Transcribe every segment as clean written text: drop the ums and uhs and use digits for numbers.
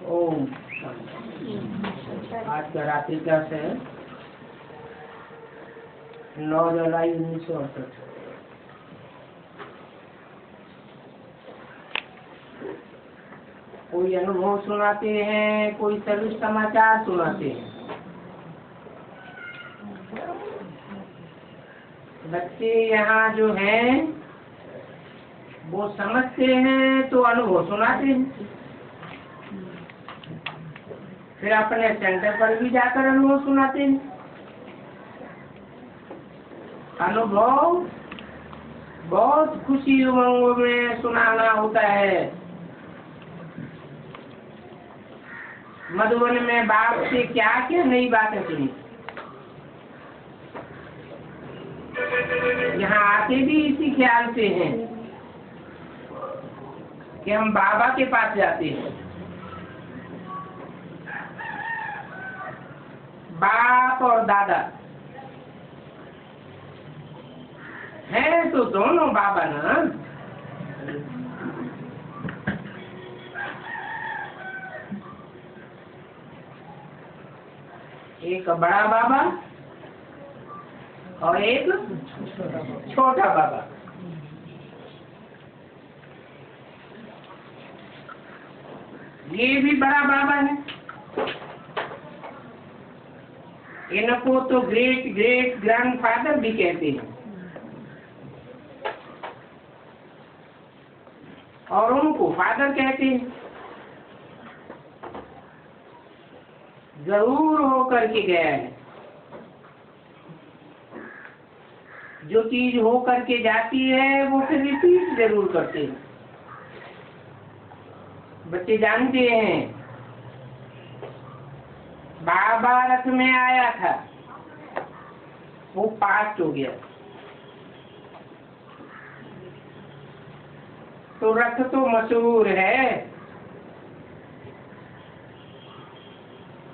ओम। आज का रात्रि क्लास है 9 जुलाई 1968। कोई अनुभव सुनाते हैं, कोई सभी समाचार सुनाते हैं। बच्चे यहाँ जो हैं वो समझते हैं तो अनुभव सुनाते हैं, फिर अपने सेंटर पर भी जाकर अनुभव सुनाते हैं। अनुभव बहुत खुशी उमंग में सुनाना होता है। मधुबन में बाप से क्या क्या नई बातें सुनी। यहाँ आते भी इसी ख्याल से हैं कि हम बाबा के पास जाते हैं। बाप और दादा हैं तो दोनों बाबा ना। एक बड़ा बाबा और एक छोटा बाबा। ये भी बड़ा बाबा है। इनको तो ग्रेट ग्रेट ग्रैंडफादर भी कहते हैं और उनको फादर कहते हैं। जरूर होकर के गया है। जो चीज हो करके जाती है वो फिर रिपीट जरूर करते हैं। बच्चे जानते हैं बाबा रथ में आया था, वो पास्ट हो गया। तो रथ तो मशहूर है,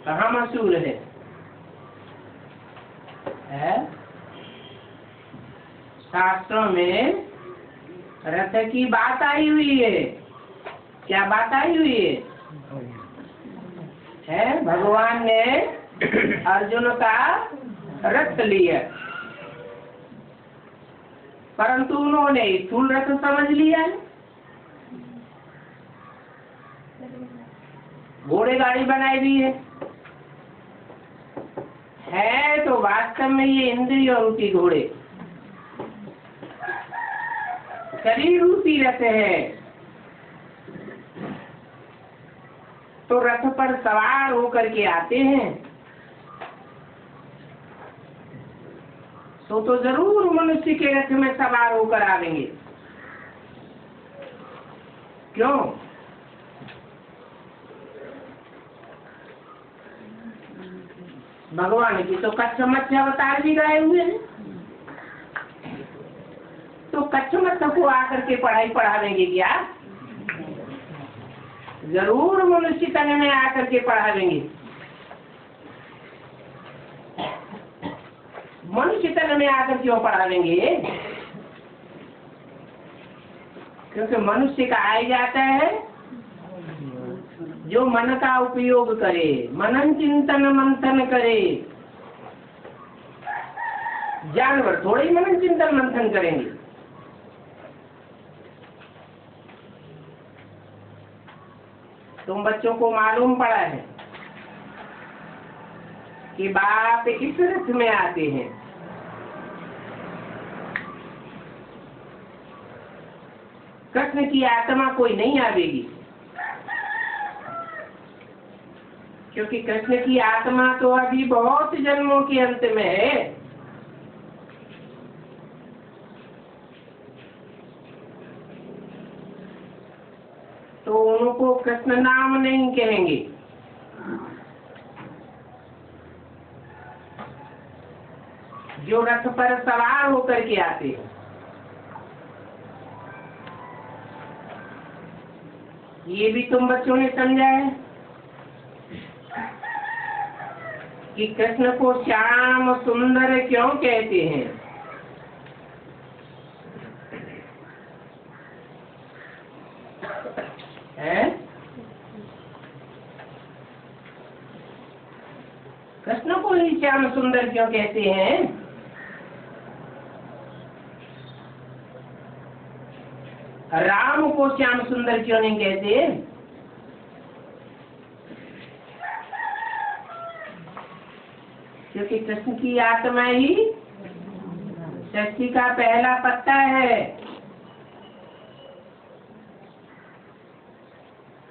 कहाँ मशहूर है? शास्त्रों में रथ की बात आई हुई है। क्या बात आई हुई है? भगवान ने अर्जुन का रथ लिया, परंतु उन्होंने स्थूल रथ समझ लिया। घोड़े गाड़ी बनाई भी है तो वास्तव में ये इंद्रिय रूपी घोड़े, शरीर रूपी रथ है। तो रथ पर सवार होकर के आते हैं तो जरूर मनुष्य के रथ में सवार होकर आवेंगे। क्यों? भगवान की तो कच्छ मत्स्य अवतार भी गए हुए हैं, तो कच्छ मत्स्य को आकर के पढ़ाई पढ़ावेंगे क्या? जरूर मनुष्य तन में आकर के पढ़ावेंगे। मनुष्य तन में आकर क्यों पढ़ावेंगे? क्योंकि मनुष्य का आ जाता है जो मन का उपयोग करे, मनन चिंतन मंथन करे। जानवर थोड़े ही मनन चिंतन मंथन करेंगे। तुम बच्चों को मालूम पड़ा है कि बाप इस रथ में आते हैं। कृष्ण की आत्मा कोई नहीं आवेगी, क्योंकि कृष्ण की आत्मा तो अभी बहुत जन्मों के अंत में है। तो उनको कृष्ण नाम नहीं कहेंगे। जो रथ पर सवार होकर के आते हैं, ये भी तुम बच्चों ने समझा है कि कृष्ण को श्याम सुंदर क्यों कहते हैं? कृष्ण को ही श्याम सुंदर क्यों कहते हैं? राम को श्याम सुंदर क्यों नहीं कहते? क्योंकि कृष्ण की आत्मा ही सृष्टि का पहला पत्ता है,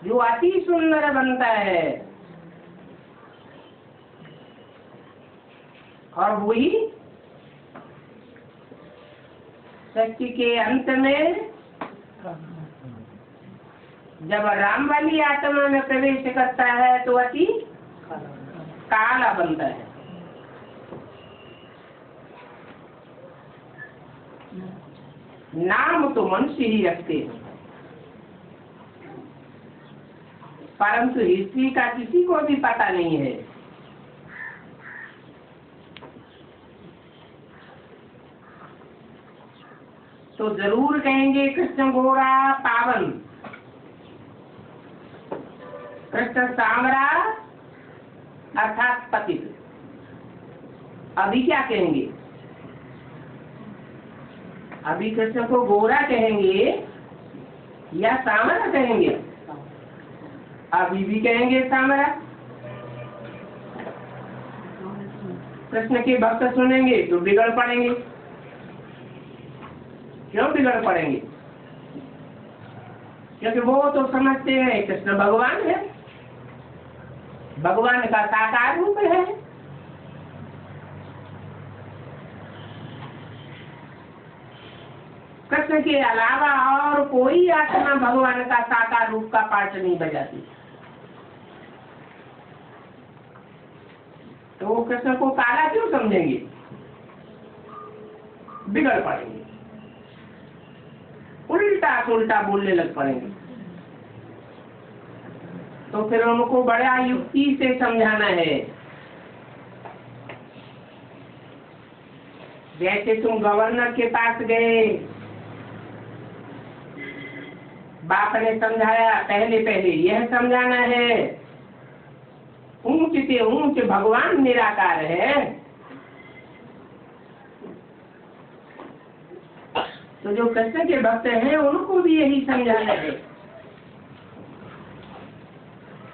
जो अति सुंदर बनता है, और वही सृष्टि के अंत में जब राम वाली आत्मा में प्रवेश करता है तो अति काला बनता है। नाम तो मनुष्य ही रखते हैं, परंतु हिस्ट्री का किसी को भी पता नहीं है। तो जरूर कहेंगे कृष्ण घोड़ा पावन, कृष्ण सांवरा अर्थात पतित। अभी क्या कहेंगे? अभी कृष्ण को गोरा कहेंगे या सांवरा कहेंगे? अभी भी कहेंगे सांवरा। कृष्ण के भक्त सुनेंगे तो बिगड़ पड़ेंगे। क्यों बिगड़ पड़ेंगे? क्योंकि वो तो समझते हैं कृष्ण भगवान है, भगवान का साकार रूप है। कृष्ण के अलावा और कोई आत्मा भगवान का साकार रूप का पार्ट नहीं बजाती। तो वो कृष्ण को काला क्यों समझेंगे? बिगड़ पड़ेंगे, उल्टा सुल्टा बोलने लग पड़ेंगे। तो फिर उनको बड़ा युक्ति से समझाना है। जैसे तुम गवर्नर के पास गए, बाप ने समझाया, पहले यह समझाना है ऊंच से ऊंच भगवान निराकार है। तो जो कृष्ण के भक्त हैं उनको भी यही समझाना है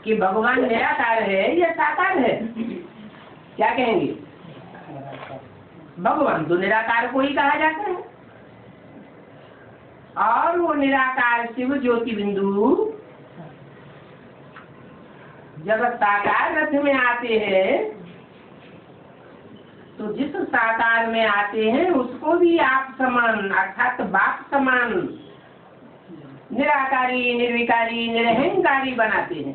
कि भगवान निराकार है या साकार है। क्या कहेंगे? भगवान तो निराकार को ही कहा जाता है, और वो निराकार शिव ज्योति बिंदु जब साकार रथ में आते हैं तो जिस साकार में आते हैं उसको भी आप समान अर्थात बाप समान निराकारी, निर्विकारी, निरहंकारी बनाते हैं।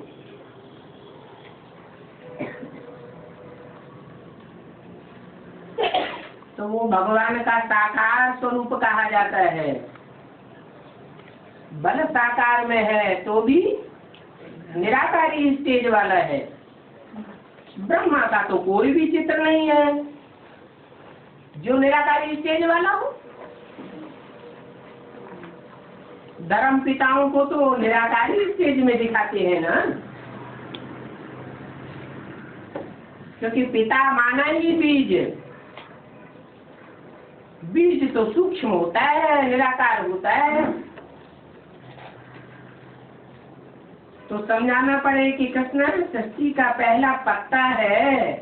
तो वो भगवान का साकार स्वरूप कहा जाता है। बल साकार में है तो भी निराकारी स्टेज वाला है। ब्रह्मा का तो कोई भी चित्र नहीं है जो निराकारी स्टेज वाला हो। धर्म पिताओं को तो निराकारी स्टेज में दिखाते हैं ना, क्योंकि पिता माना ही बीज। बीज तो सूक्ष्म होता है, निराकार होता है। तो समझाना पड़े कि कृष्ण सृष्टि का पहला पत्ता है,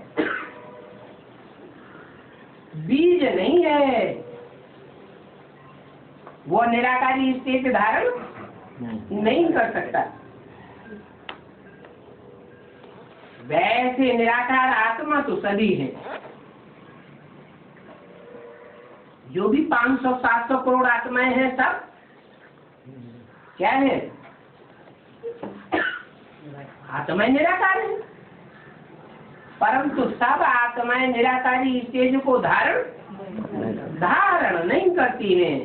बीज नहीं है। वो निराकारी स्टेज धारण नहीं कर सकता। वैसे निराकार आत्मा तो सभी है। जो भी 500-700 करोड़ आत्माएं हैं सब क्या है? आत्माएं निराकार है, परंतु सब आत्माएं निराकारी स्टेज को धारण नहीं करती हैं।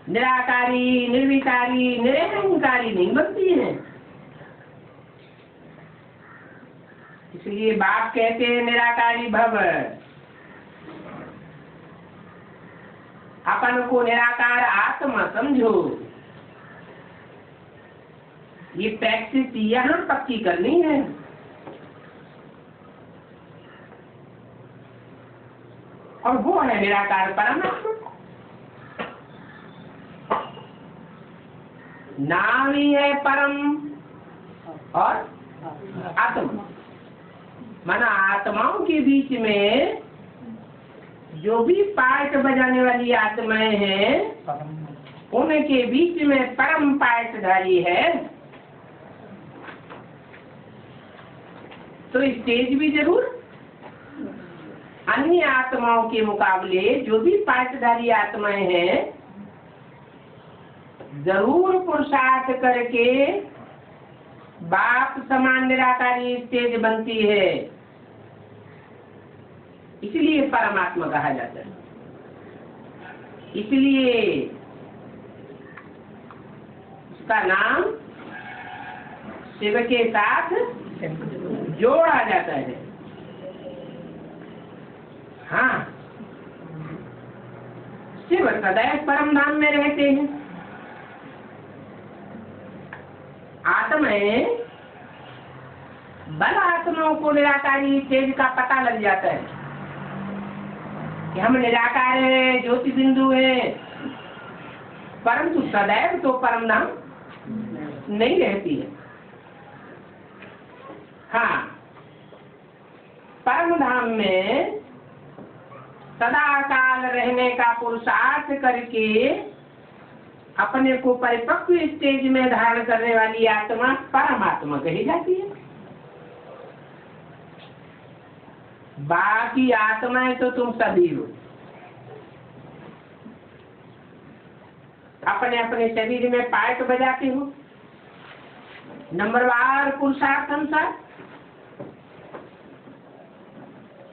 निराकारी, निर्विकारी, निरहंकारी नहीं बनती हैं। इसलिए बाप कहते हैं निराकारी भव। अपन को निराकार आत्मा समझो। ये प्रैक्टिस यहाँ पक्की करनी है। है निराकार परमात्मा। नाम ही है परम और आत्मा। माना आत्माओं के बीच में जो भी पाठ बजाने वाली आत्माएं हैं उनके बीच में परम पाठधारी है। तो स्टेज भी जरूर अन्य आत्माओं के मुकाबले जो भी पाठधारी आत्माएं हैं जरूर पुरुषार्थ करके बाप समान निराकारी स्टेज बनती है। इसलिए परमात्मा कहा जाता है। इसलिए उसका नाम शिव के साथ जोड़ा जाता है। हाँ, शिव सदैव परम धाम में रहते हैं। आत्माएं बल आत्माओं को निराकारी तेज का पता लग जाता है कि हम निराकार है, ज्योति बिंदु है, परंतु सदैव तो परम धाम नहीं रहती है। हाँ, परम धाम में सदा काल रहने का पुरुषार्थ करके अपने को परिपक्व स्टेज में धारण करने वाली आत्मा परमात्मा कही जाती है। बाकी आत्माएं तो तुम सभी हो, अपने अपने शरीर में पार्ट बजाते हो नंबरवार पुरुषार्थ अनुसार।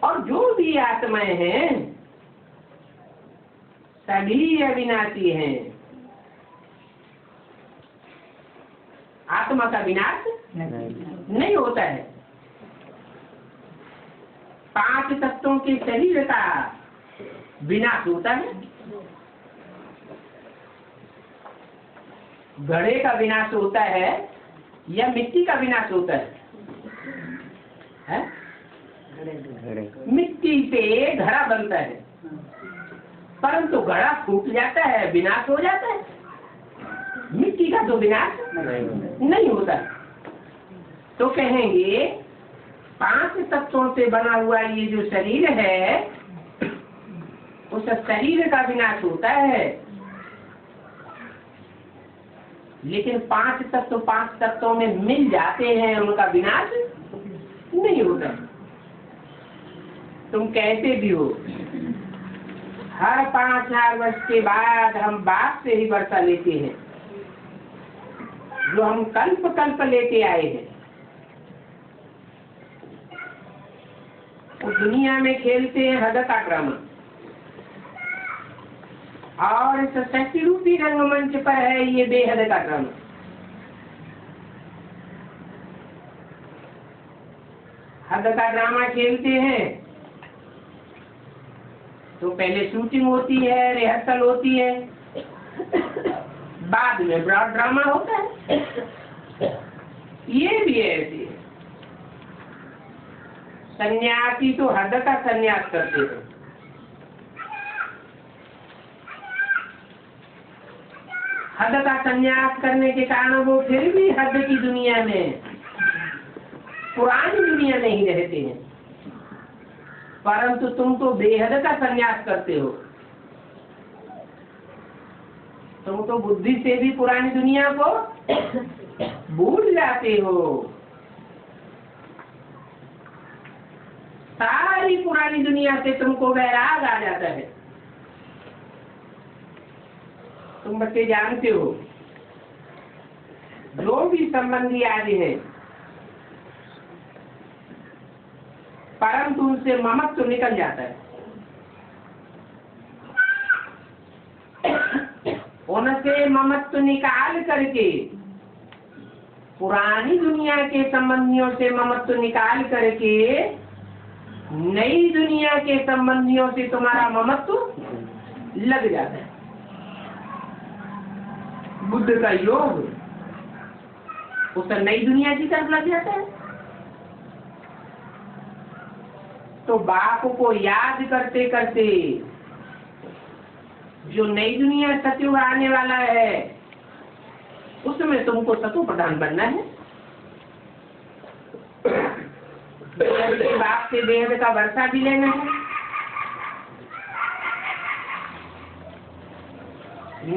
और जो भी आत्माएं हैं सभी अविनाशी हैं। आत्मा का विनाश नहीं होता है। 5 तत्वों के शरीर का विनाश होता है, घड़े का विनाश होता है या मिट्टी का विनाश होता है? मिट्टी से घड़ा बनता है, परंतु घड़ा फूट जाता है, विनाश हो जाता है। मिट्टी का तो विनाश नहीं होता। तो कहेंगे 5 तत्वों से बना हुआ ये जो शरीर है उस शरीर का विनाश होता है, लेकिन 5 तत्वों में मिल जाते हैं, उनका विनाश नहीं होता। तुम कैसे भी हो, हर 5000 वर्ष के बाद हम बाप से ही वर्षा लेते हैं जो हम कल्प कल्प लेते आए हैं। तो दुनिया में खेलते हैं हद का ड्रामा, और इस शक्ति रूपी रंगमंच पर है ये बेहद का ड्रामा। हद का ड्रामा खेलते हैं तो पहले शूटिंग होती है, रिहर्सल होती है, बाद में ब्रॉड ड्रामा होता है। ये भी ऐसे सन्यासी तो हद का सन्यास करते हैं। हद का सन्यास करने के कारण वो फिर भी हद की दुनिया में, पुरानी दुनिया में ही रहते हैं, परंतु तुम तो बेहद का सन्यास करते हो। तुम तो बुद्धि से भी पुरानी दुनिया को भूल जाते हो। सारी पुरानी दुनिया से तुमको वैराग आ जाता है। तुम बच्चे जानते हो जो भी संबंधी आदि है परंतु उनसे ममत्व निकल जाता है। उनसे ममत्व निकाल करके पुरानी दुनिया के संबंधियों से ममत्व निकाल करके नई दुनिया के संबंधियों से तुम्हारा ममत्व लग जाता है। बुद्ध का योग उस नई दुनिया की तरफ लग जाता है। तो बाप को याद करते करते जो नई दुनिया सतयुग आने वाला है उसमें तुमको सतु प्रधान बनना है। बाप से देह का वर्षा भी लेना है।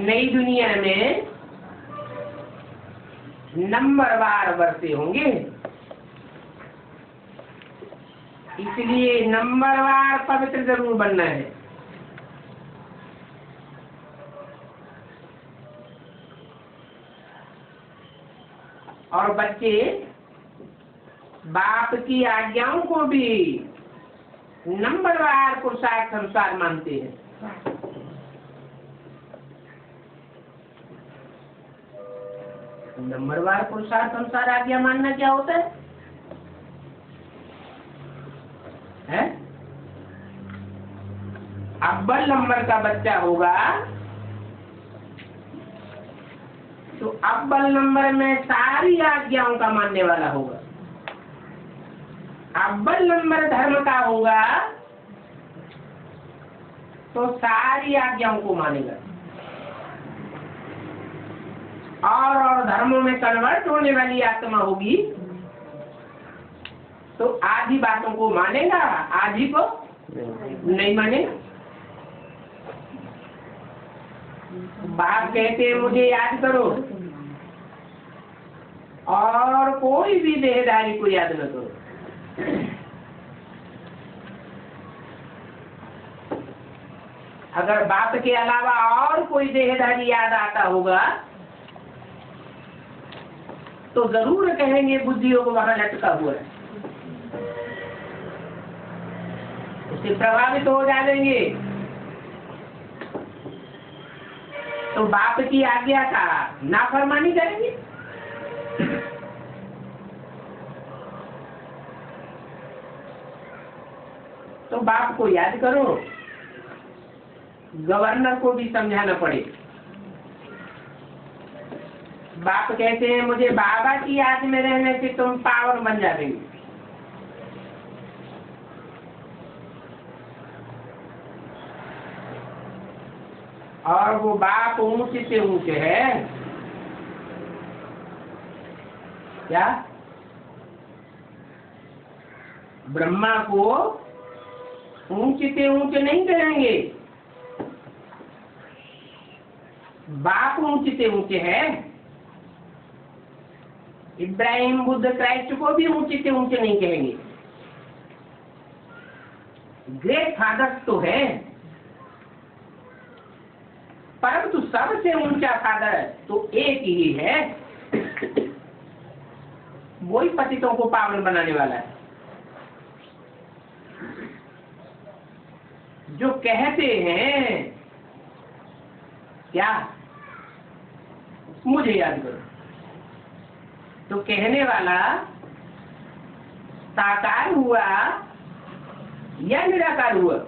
नई दुनिया में नंबरवार वर्षे होंगे, इसलिए नंबरवार पवित्र जरूर बनना है। और बच्चे बाप की आज्ञाओं को भी नंबरवार पुरुषार्थ अनुसार मानते हैं। नंबरवार पुरुषार्थ अनुसार आज्ञा मानना क्या होता है? अव्वल नंबर का बच्चा होगा तो अव्वल नंबर में सारी आज्ञाओं का मानने वाला होगा। अव्वल नंबर धर्म का होगा तो सारी आज्ञाओं को मानेगा। और धर्मों में कन्वर्ट होने वाली आत्मा होगी तो आधी बातों को मानेगा, आधी को नहीं मानेगा। बाप कहते हैं मुझे याद करो और कोई भी देहधारी को याद न करो। अगर बाप के अलावा और कोई देहधारी याद आता होगा तो जरूर कहेंगे बुद्धियों को वहां लटका हुआ है, उससे प्रभावित हो जाएंगे। तो बाप की आज्ञा का नाफरमानी करेंगे। तो बाप को याद करो, गवर्नर को भी समझाना पड़े। बाप कहते हैं मुझे बाबा की याद में रहने से तुम पावर बन जाएंगे। और वो बाप ऊंचे से ऊंचे है क्या? ब्रह्मा को ऊंचे से ऊंचे नहीं करेंगे, बाप ऊंचे से ऊंचे है। इब्राहिम बुद्ध क्राइस्ट को भी ऊंचे से ऊंचे नहीं कहेंगे। ग्रेट फादर्स तो है परंतु सबसे ऊंचा फादर तो एक ही है, वही पतितों को पावन बनाने वाला है। जो कहते हैं क्या मुझे याद करो, तो कहने वाला साकार हुआ या निराकार हुआ?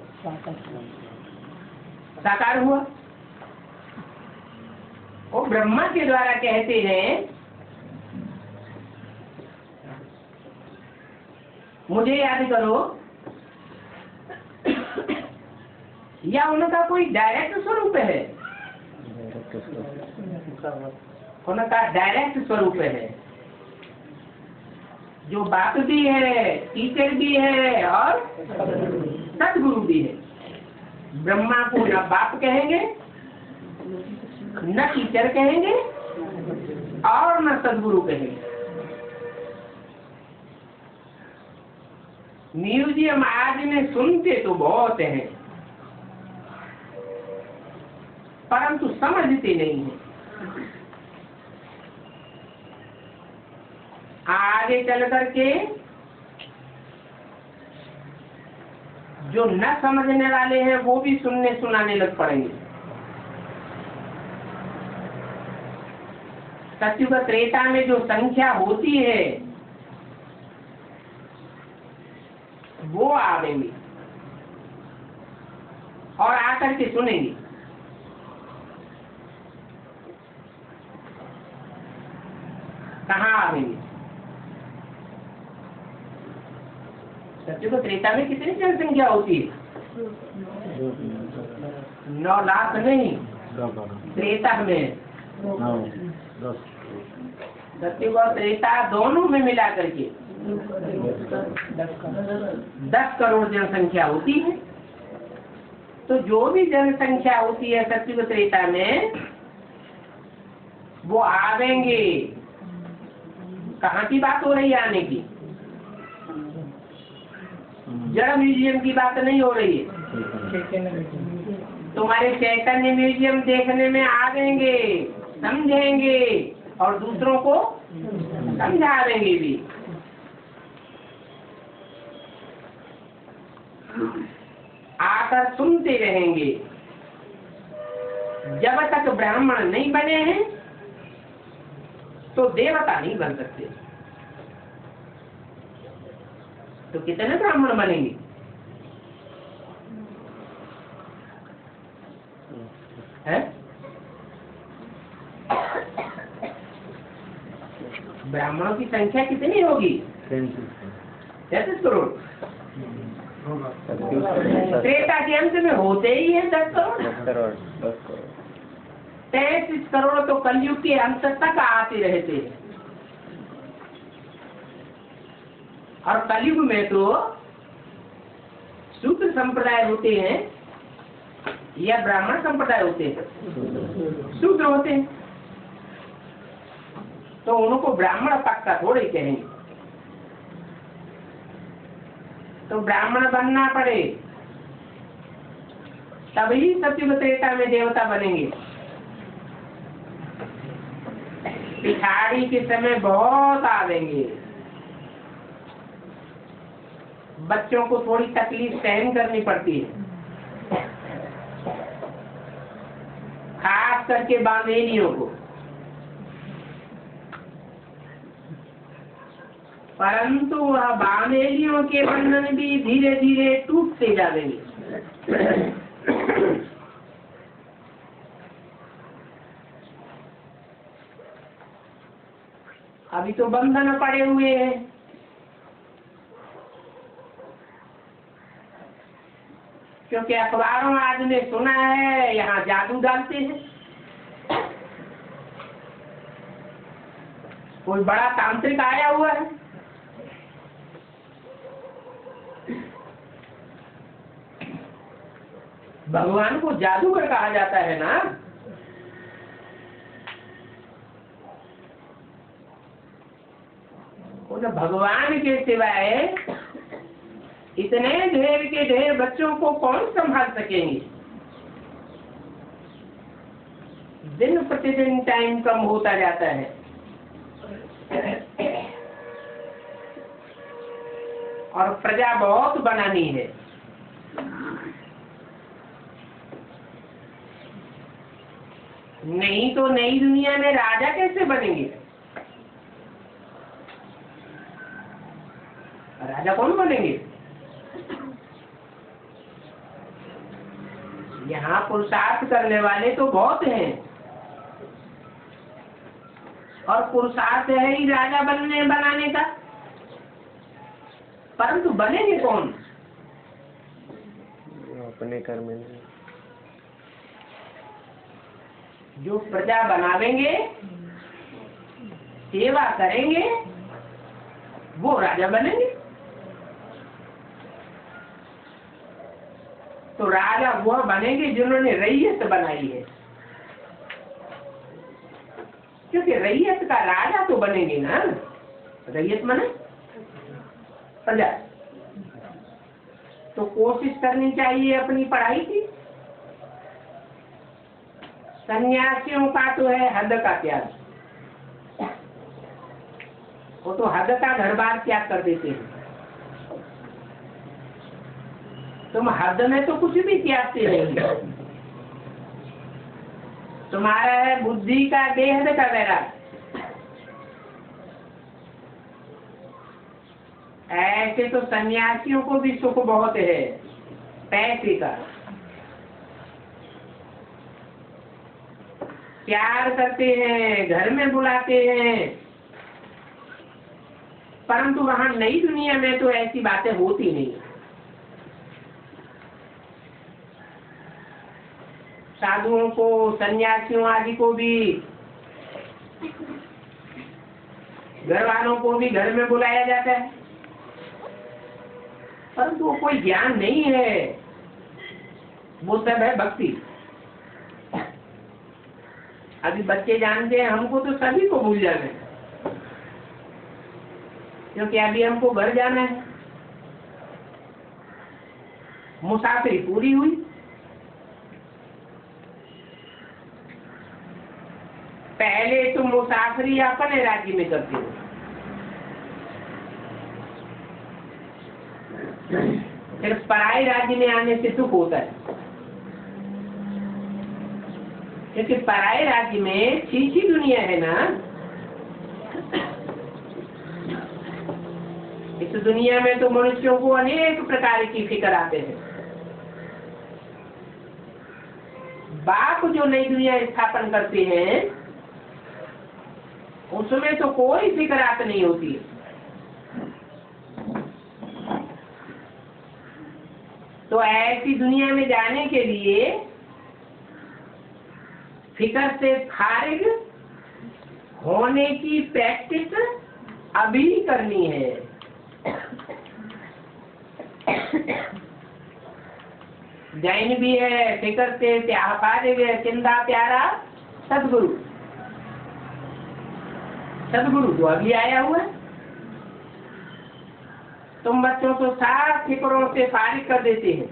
साकार हुआ। वो ब्रह्मा के द्वारा कहते हैं मुझे याद करो, या उनका कोई डायरेक्ट स्वरूप है? उनका डायरेक्ट स्वरूप है, जो बाप भी है, टीचर भी है और सदगुरु भी है। ब्रह्मा को न बाप कहेंगे, न टीचर कहेंगे और न सदगुरु कहेंगे। म्यूजियम आज में सुनते तो बहुत हैं परंतु समझते नहीं है। आगे चल करके जो न समझने वाले हैं वो भी सुनने सुनाने लग पड़ेंगे। सत्युग त्रेता में जो संख्या होती है वो आवेंगे और आकर के सुनेंगे। कहाँ आवेंगे? सत्युग त्रेता में कितनी जनसंख्या होती है? 9 लाख नहीं, त्रेता में 10 और त्रेता दोनों में मिला करके 10 करोड़ जनसंख्या होती है। तो जो भी जनसंख्या होती है सत्युग त्रेता में, वो आवेंगे। कहाँ की बात हो रही है आने की? जड़ म्यूजियम की बात नहीं हो रही है। तुम्हारे चैतन्य म्यूजियम देखने में आवेंगे, समझेंगे और दूसरों को समझावेंगे भी। आकर सुनते रहेंगे। जब तक ब्राह्मण नहीं बने हैं तो देवता नहीं बन सकते। तो कितने ब्राह्मण बनेंगे? है? ब्राह्मणों की संख्या कितनी होगी? 33 करोड़। त्रेता के अंत में होते ही है 10 करोड़। 33 करोड़ तो कलयुग के अंत तक आते रहते हैं। और कलयुग में तो शूद्र संप्रदाय होते हैं या ब्राह्मण संप्रदाय होते हैं? शूद्र होते हैं। तो उनको ब्राह्मण पक्का थोड़े कहेंगे। तो ब्राह्मण बनना पड़े तभी सत्युग त्रेता में देवता बनेंगे। पिछाड़ी के समय बहुत आवेंगे। बच्चों को थोड़ी तकलीफ सहन करनी पड़ती है, खास करके बांधेलियों को। परंतु वह बांधेलियों के बंधन भी धीरे धीरे टूटते जाएंगे। अभी तो बंधन पड़े हुए हैं। क्योंकि अखबारों में आज ने सुना है यहाँ जादू डालते हैं। कोई बड़ा तांत्रिक आया हुआ है। भगवान को जादूगर कहा जाता है ना। उन भगवान के सिवाय इतने ढेर के ढेर बच्चों को कौन संभाल सकेंगे? दिन प्रतिदिन टाइम कम होता जाता है। और प्रजा बहुत बनानी है। नहीं तो नई दुनिया में राजा कैसे बनेंगे? राजा कौन बनेंगे? यहाँ पुरुषार्थ करने वाले तो बहुत हैं और पुरुषार्थ है ही राजा बनाने का। परंतु बनेंगे कौन? अपने कर्म में जो प्रजा बनावेंगे, सेवा करेंगे, वो राजा बनेंगे। तो राजा वह बनेंगे जिन्होंने रैयत बनाई है। क्योंकि रैयत का राजा तो बनेंगे ना। रैयत माने प्रजा। तो कोशिश करनी चाहिए अपनी पढ़ाई की। सन्यासियों का तो है हद का त्याग। वो तो हद का घर बार त्याग कर देते हैं। तुम हद में तो कुछ भी त्यागते नहीं। तुम्हारा है बुद्धि का बेहद का वैराग। ऐसे तो सन्यासियों को भी सुख बहुत है पैसे का। प्यार करते हैं, घर में बुलाते हैं। परंतु वहां नई दुनिया में तो ऐसी बातें होती नहीं। साधुओं को, सन्यासियों आदि को भी, घर वालों को भी घर में बुलाया जाता है, परंतु वो कोई ज्ञान नहीं है, वो सब है भक्ति। अभी बच्चे जानते हैं, हमको तो सभी को भूल जाना है, क्योंकि अभी हमको घर जाना है। मुसाफिरी पूरी हुई, पहले तुम मुसाफिरी अपने राज्य में करते हो, फिर पराये राज्य में आने से दुख होता है, क्योंकि पराये राज्य में छीछी दुनिया है ना। इस दुनिया में तो मनुष्यों को अनेक प्रकार की फिक्र आते हैं। बाप जो नई दुनिया स्थापन करते हैं उसमें तो कोई फिक्रात नहीं होती है। तो ऐसी दुनिया में जाने के लिए फिक्र से फारिग होने की प्रैक्टिस अभी करनी है। जैन भी है, फिक्र से फारिग चिंता प्यारा सदगुरु, सदगुरु जो अभी आया हुआ है। तुम बच्चों को साफ फिक्रों से फारिग कर देते हैं,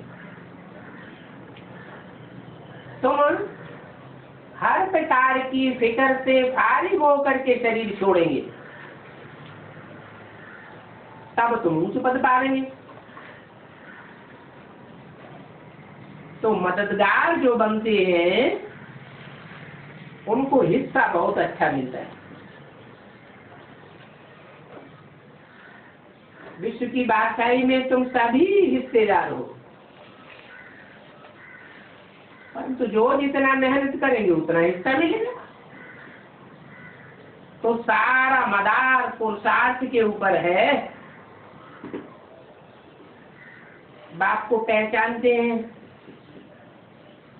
तुम हर प्रकार की फिक्र से फारिग होकर के शरीर छोड़ेंगे, तब तुम ऊंच पद पाएंगे। तो मददगार जो बनते हैं उनको हिस्सा बहुत अच्छा मिलता है। विश्व की बादशाही में तुम सभी हिस्सेदार हो, परंतु जो जितना मेहनत करेंगे उतना हिस्सा मिलेगा। तो सारा मदार पुरुषार्थ के ऊपर है। बाप को पहचानते हैं,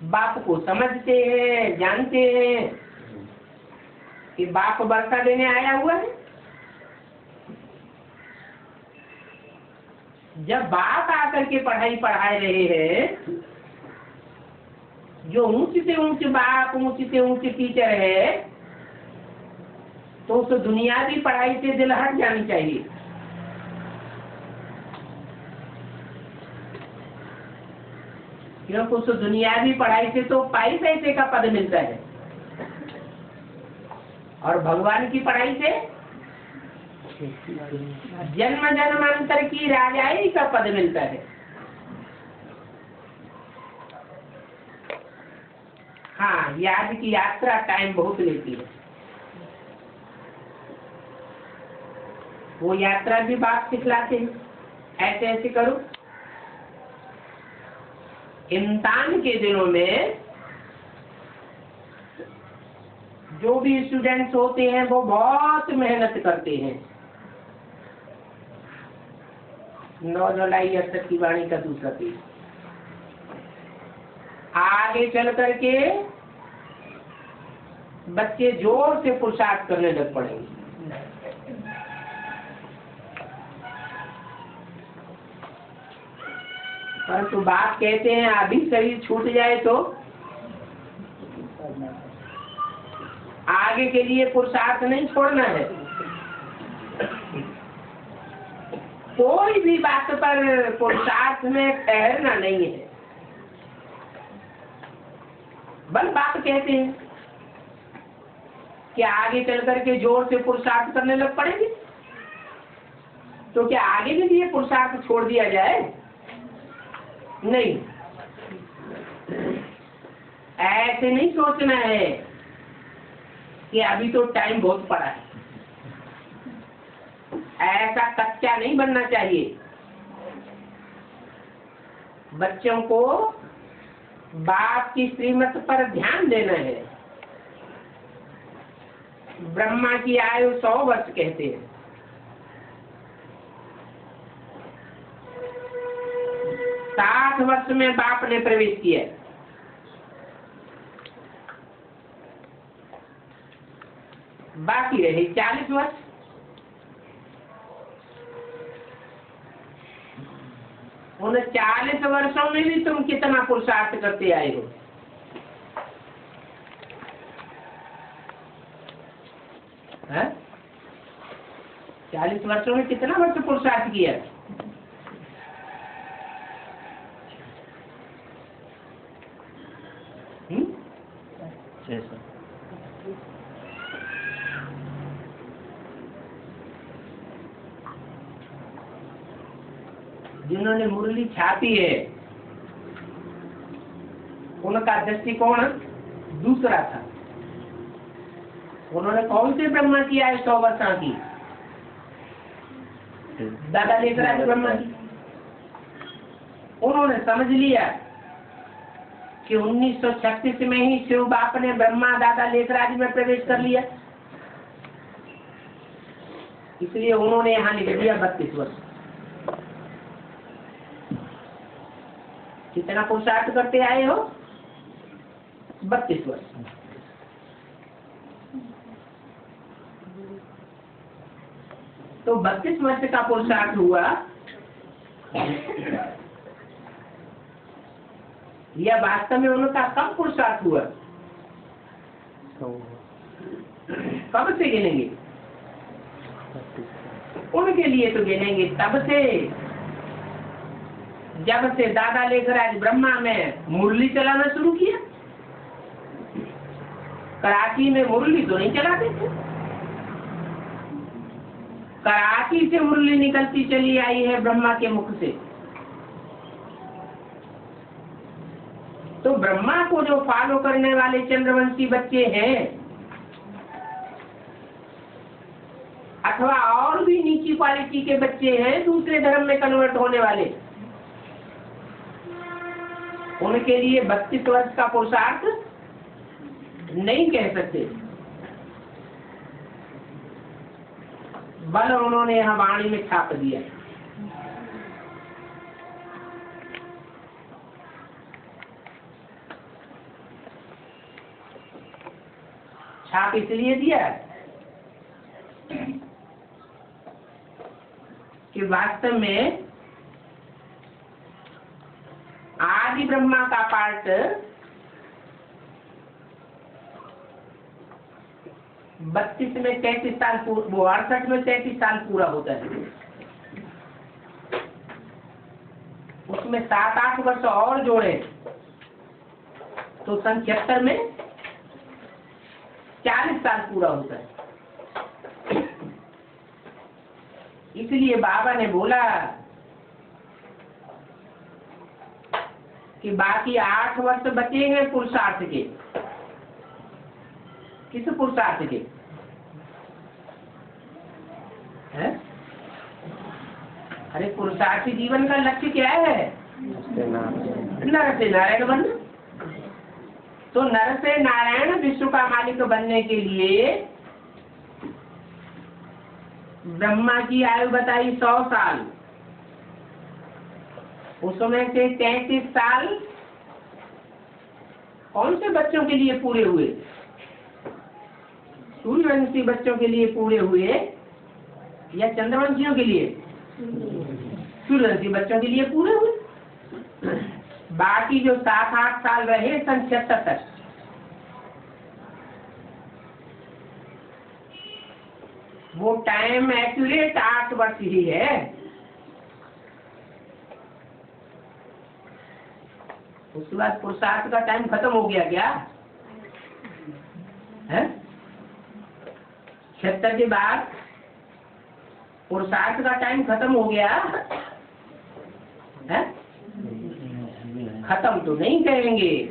बाप को समझते हैं, जानते हैं कि बाप वर्षा देने आया हुआ है। जब बाप आकर के पढ़ाई पढ़ाए रहे हैं, जो ऊंच से ऊंच बाप, ऊंच से ऊंच टीचर है, तो उस दुनियावी पढ़ाई से दिल हट जानी चाहिए। क्योंकि उस दुनियावी पढ़ाई से तो पाई पैसे का पद मिलता है, और भगवान की पढ़ाई से जन्म जन्मांतर की राजाई का पद मिलता है। हाँ, याद की यात्रा टाइम बहुत लेती है। वो यात्रा भी बाप सिखलाते हैं, ऐसे ऐसे करो। इम्तिहान के दिनों में जो भी स्टूडेंट्स होते हैं वो बहुत मेहनत करते हैं। 9 जुलाई 68 की वाणी का दूसरा पेज। आगे चल करके बच्चे जोर से पुरुषार्थ करने लग पड़ेंगे। परंतु बाप कहते हैं अभी शरीर छूट जाए तो आगे के लिए पुरुषार्थ नहीं छोड़ना है। कोई भी बात पर पुरुषार्थ में ठहरना नहीं है। बस बाप कहते हैं कि आगे चल करके जोर से पुरुषार्थ करने लग पड़ेंगे, तो क्या आगे के लिए पुरुषार्थ छोड़ दिया जाए? नहीं, ऐसे नहीं सोचना है कि अभी तो टाइम बहुत पड़ा है। ऐसा कच्चा नहीं बनना चाहिए। बच्चों को बाप की श्रीमत पर ध्यान देना है। ब्रह्मा की आयु 100 वर्ष कहते हैं। 60 वर्ष में बाप ने प्रवेश किया। बाकी रहे 40 वर्ष। उन 40 वर्षों में भी तुम कितना पुरुषार्थ करते आए हो? है? 40 वर्षों में कितना वर्ष पुरुषार्थ किया? जिन्होंने मुरली छापी है उनका दृष्टिकोण दूसरा था। उन्होंने कौन से ब्रह्मा किया है 100 वर्षा की? दादा लेखराज ब्रह्मा की। उन्होंने समझ लिया कि 1936 में ही शिव बाप ने ब्रह्मा दादा लेखराज में प्रवेश कर लिया, इसलिए उन्होंने यहाँ लिख दिया 32 वर्ष। कितना पुरुषार्थ करते आए हो? 32 वर्ष। तो 32 वर्ष का पुरुषार्थ हुआ या वास्तव में उनका कब पुरुषार्थ हुआ? कब से गिनेंगे? उनके लिए तो गिनेंगे तब से जब से दादा लेखराज ब्रह्मा में मुरली चलाना शुरू किया। कराची में मुरली तो नहीं चलाते थे, कराची से मुरली निकलती चली आई है ब्रह्मा के मुख से। तो ब्रह्मा को जो फॉलो करने वाले चंद्रवंशी बच्चे हैं अथवा और भी नीची क्वालिटी के बच्चे हैं दूसरे धर्म में कन्वर्ट होने वाले, उनके लिए 32 वर्ष का पुरुषार्थ नहीं कह सकते। बल उन्होंने यह वाणी में छाप दिया। छाप इसलिए दिया कि वास्तव में आदि ब्रह्मा का पार्ट 32 में 33 साल 68 में 33 साल पूरा होता है। उसमें 7-8 वर्ष और जोड़े तो सन 76 में 40 साल पूरा होता है। इसलिए बाबा ने बोला कि बाकी 8 वर्ष बचेंगे पुरुषार्थ के। किस पुरुषार्थ के? है? अरे पुरुषार्थी जीवन का लक्ष्य क्या है? नर से नारायण बनना। तो नर से नारायण विश्व का मालिक बनने के लिए ब्रह्मा की आयु बताई 100 साल, उसमें से 33 साल कौन से बच्चों के लिए पूरे हुए? सूर्यवंशी बच्चों के लिए पूरे हुए या चंद्रवंशियों के लिए? सूर्यवंशी बच्चों के लिए पूरे हुए। बाकी जो 7-8 साल रहे सन 76 तक, वो टाइम एक्यूरेट 8 वर्ष ही है। उसके बाद पुरुषार्थ का टाइम खत्म हो गया क्या है? 76 के बाद पुरुषार्थ का टाइम खत्म हो गया है? खत्म तो नहीं करेंगे,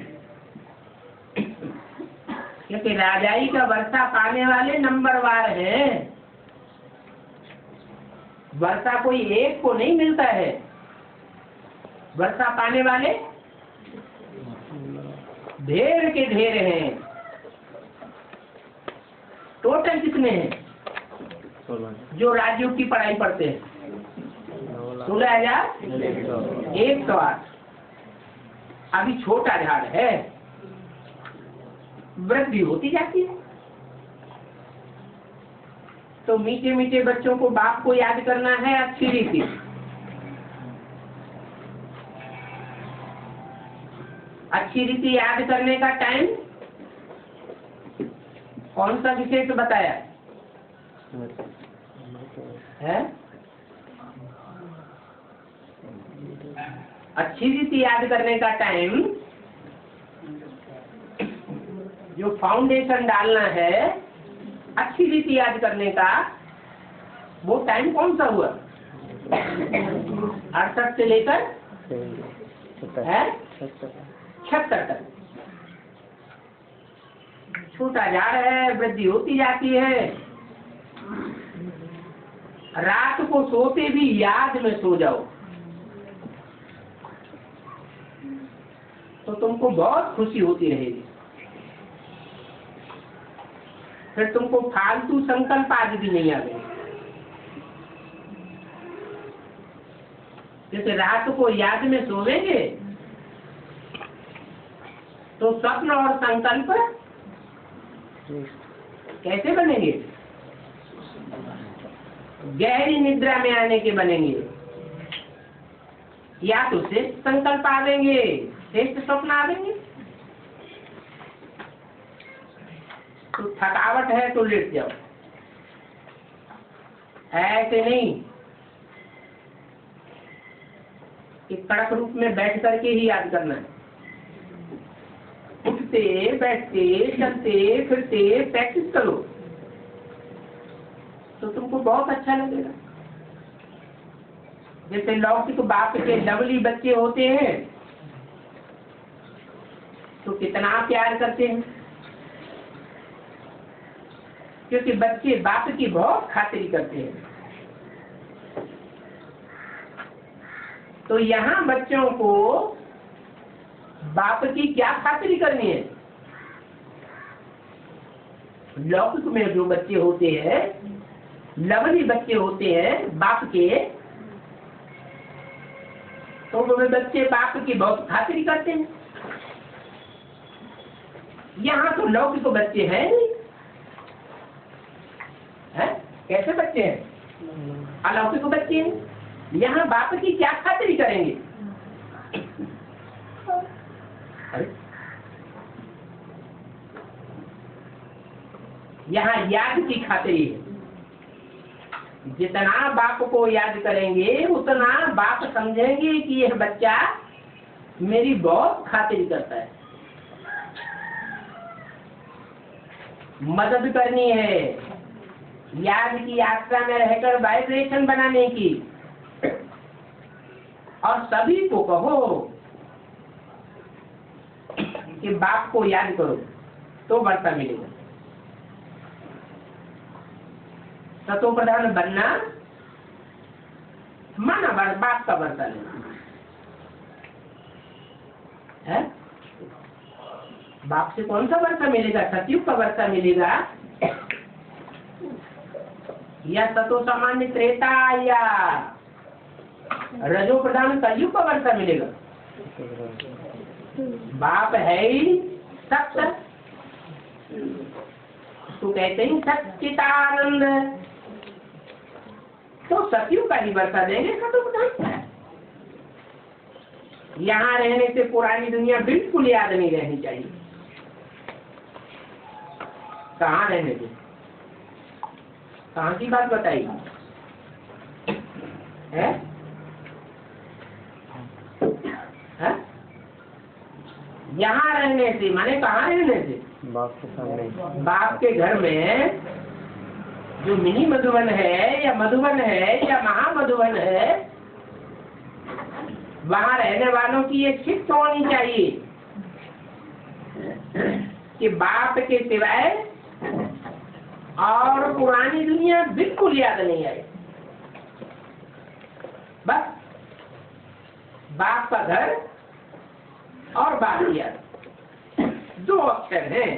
क्योंकि राजाई का वर्षा पाने वाले नंबरवार हैं। वर्षा कोई एक को नहीं मिलता है, वर्षा पाने वाले ढेर के ढेर हैं। टोटल कितने हैं जो राजयोग की पढ़ाई पढ़ते हैं? 16,108। अभी छोटा झाड़ है, वृद्धि होती जाती है। तो मीठे मीठे बच्चों को बाप को याद करना है अच्छी रीति। अच्छी रीति याद करने का टाइम कौन सा विशेष बताया है? अच्छी रीति याद करने का टाइम, जो फाउंडेशन डालना है अच्छी रीति याद करने का, वो टाइम कौन सा हुआ? 68 से लेकर 76 तक। छूटा जा रहा है, वृद्धि होती जाती है। रात को सोते भी याद में सो जाओ तो तुमको बहुत खुशी होती रहेगी। फिर तुमको फालतू संकल्प आदि भी नहीं आएंगे। जैसे रात को याद में सोवेंगे तो स्वप्न और संकल्प कैसे बनेंगे? गहरी निद्रा में आने के बनेंगे, या तो श्रेष्ठ संकल्प आवेंगे, श्रेष्ठ स्वप्न आवेंगे। तो थकावट है तो लेट जाओ, ऐसे नहीं कि कड़क रूप में बैठ करके ही याद करना है। उठते बैठते चलते फिरते प्रैक्टिस करो तो तुमको बहुत अच्छा लगेगा। जैसे लौकिक बाप के लवली बच्चे होते हैं तो कितना प्यार करते हैं, क्योंकि बच्चे बाप की बहुत खातिरी करते हैं। तो यहाँ बच्चों को बाप की क्या खातिरी करनी है? लौकिक में जो बच्चे होते हैं, लवली बच्चे होते हैं बाप के, तो वे बच्चे बाप की बहुत खातिरी करते हैं। यहाँ तो लौकिक बच्चे हैं नहीं, है? कैसे बच्चे हैं? अलौकिक बच्चे हैं। यहाँ बाप की क्या खातिरी करेंगे? यहाँ याद की खातिरी है। जितना बाप को याद करेंगे उतना बाप समझेंगे कि यह बच्चा मेरी बहुत खातिरी करता है। मदद करनी है, याद की यात्रा में रहकर वाइब्रेशन बनाने की। और सभी को कहो कि बाप को याद करो तो वर्षा मिलेगा। सतो प्रधान बनना माना बाप का वर्षा लेना है। बाप से कौन सा वर्षा मिलेगा? सतयुग का वर्षा मिलेगा या सतो सामान्य त्रेता या रजो प्रधान कलयुग का वर्षा मिलेगा? बाप है ही सत्य, तो कहते ही सच्चिदानंद, तो सतयुग का ही वर्षा देंगे सतो प्रधान। यहाँ रहने से पुरानी दुनिया बिल्कुल याद नहीं रहनी चाहिए। कहाँ रहने से? कहाँ की बात बताई है? यहाँ रहने से माने कहाँ रहने से? बाप के सामने, बाप के घर में जो मिनी मधुबन है या मधुबन है या महामधुबन है, वहाँ रहने वालों की ये शिफ्ट होनी चाहिए कि बाप के सिवाय और पुरानी दुनिया बिल्कुल याद नहीं आए। बस बाप का घर और बाप की याद, दो अक्षर हैं।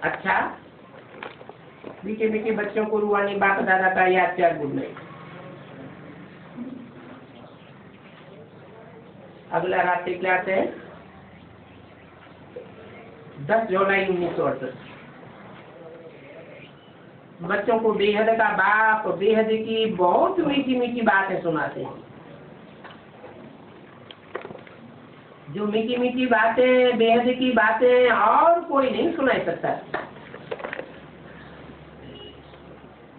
अच्छा, मीठे मीठे बच्चों को रुआनी बाप दादा का याद प्यार गुड नाइट। अगला रात्रि क्लास है 10 जुलाई 1968। बच्चों को बेहद का बाप, बेहद की बहुत मीठी मीठी बातें सुनाते हैं। जो मीठी मीठी बातें, बेहद की बातें और कोई नहीं सुना सकता।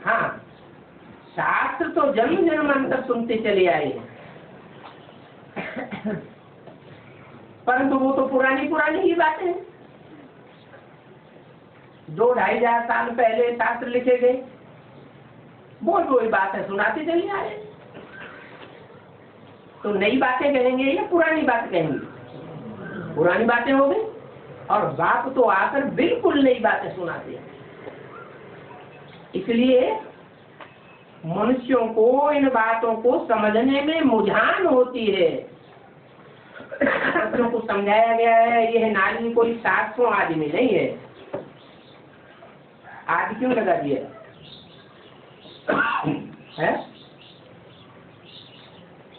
हाँ, शास्त्र तो जन्म जन्मांतर सुनते चले आए हैं, परंतु वो तो पुरानी पुरानी ही बातें हैं। 2-2.5 साल पहले शास्त्र लिखे गए, वही बातें सुनाते चले आए। तो नई बातें कहेंगे या पुरानी बात कहेंगे? पुरानी बातें हो गई। और बाप तो आकर बिल्कुल नई बातें सुनाते हैं। इसलिए मनुष्यों को इन बातों को समझने में मुझान होती है। बच्चों को समझाया गया है यह नाली कोई 700 आदि में नहीं है। आदि क्यों लगा दिया है?